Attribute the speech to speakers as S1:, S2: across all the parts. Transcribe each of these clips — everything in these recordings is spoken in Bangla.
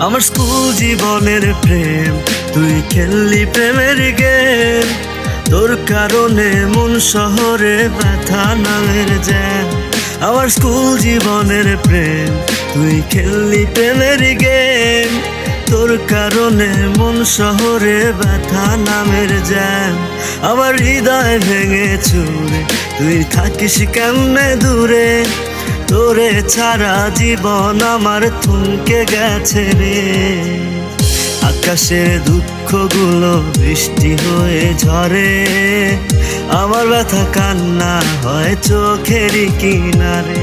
S1: আমার স্কুল জীবনের প্রেম, তুই খেললি প্রেমের গেম। তোর কারণে মন শহরে ব্যথা নামের জ্যাম। আমার স্কুল জীবনের প্রেম, তুই খেললি প্রেমের গেম। তোর কারণে মন শহরে ব্যথা নামের জ্যাম। আমার হৃদয় ভেঙে চুরে তুই থাকিস কেমনে দূরে। তোরে ছাড়া জীবন আমার থমকে গেছে রে। আকাশের দুঃখগুলো বৃষ্টি হয়ে ঝরে। আমার ব্যথা কান্না হয় চোখেরই কিনারে।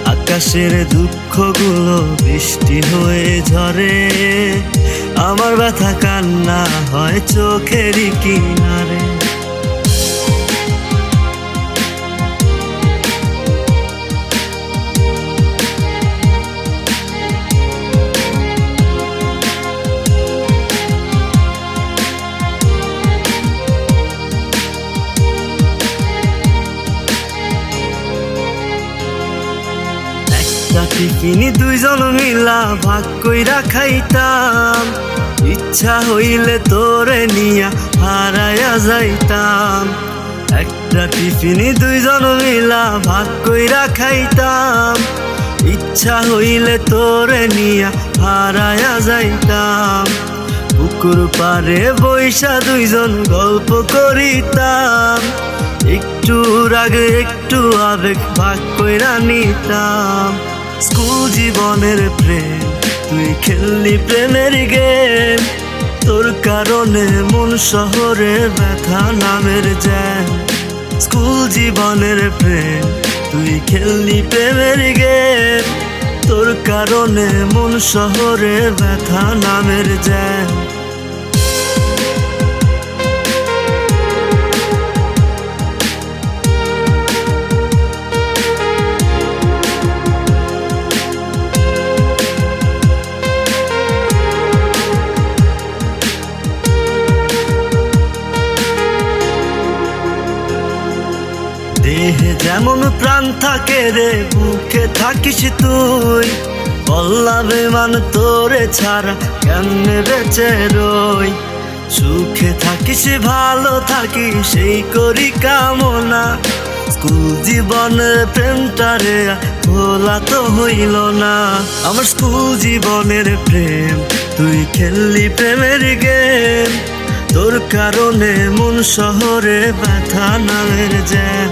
S1: আকাশের দুঃখগুলো বৃষ্টি হয়ে ঝরে। আমার ব্যথা কান্না হয় চোখেরই কিনারে। টিফিনি দুইজন মিলা ভাগ কইরা খাইতাম। ইচ্ছা হইলে তোরে নিয়া হারায়া যাইতাম। একটা টিফিনি দুইজন মিলা ভাগ কইরা খাইতাম। ইচ্ছা হইলে তোরে নিয়া হারায়া যাইতাম। পুকুর পারে বৈশা দুইজন গল্প করিতাম। একটু রাগে একটু আবেগ ভাগ কইরা নিতাম। স্কুল জীবনের প্রেম, তুই খেললি প্রেমের গেম। তোর কারণে মন শহরে ব্যথা নামের জ্যাম। স্কুল জীবনের প্রেম, তুই খেললি প্রেমের গেম। তোর কারণে মন শহরে ব্যথা নামের জ্যাম। দেহে যেমন প্রাণ থাকে রে, বুকে থাকিস তুই। বললা বেমান তোরে ছাড়া কেমনে বেঁচে রই। সুখে থাকিস ভালো থাকিস সেই করি কামনা। স্কুল জীবনের প্রেমটারে ভোলা তো হইল না। আমার স্কুল জীবনের প্রেম, তুই খেললি প্রেমের গেম। তোর কারণে মন শহরে ব্যথা নামের জ্যাম।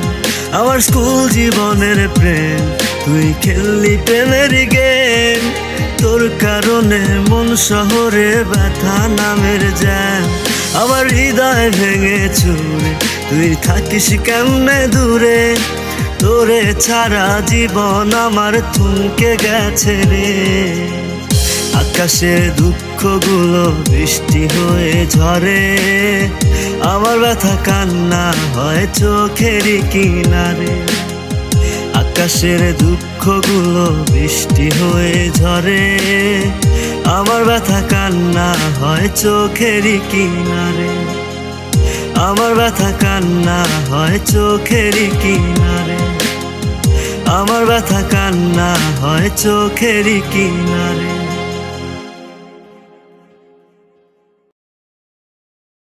S1: আমার স্কুল জীবনের প্রেম, তুই খেললি প্রেমের গেম। তোর কারণে মন শহরে ব্যথা নামের জ্যাম। আমার হৃদয় ভেঙে চুরে তুই থাকিস কেমনে দূরে। তোরে ছাড়া জীবন আমার থমকে গেছে রে। আকাশের দুঃখগুলো বৃষ্টি হয়ে ঝরে। আমার ব্যথা কান্না হয় চোখেরই কিনারে। আকাশের দুঃখগুলো বৃষ্টি হয়ে ঝরে। আমার ব্যথা কান্না হয় চোখেরই কিনারে। আমার ব্যথা কান্না হয় চোখেরই কিনারে। আমার ব্যথা কান্না হয় চোখেরই কিনারে।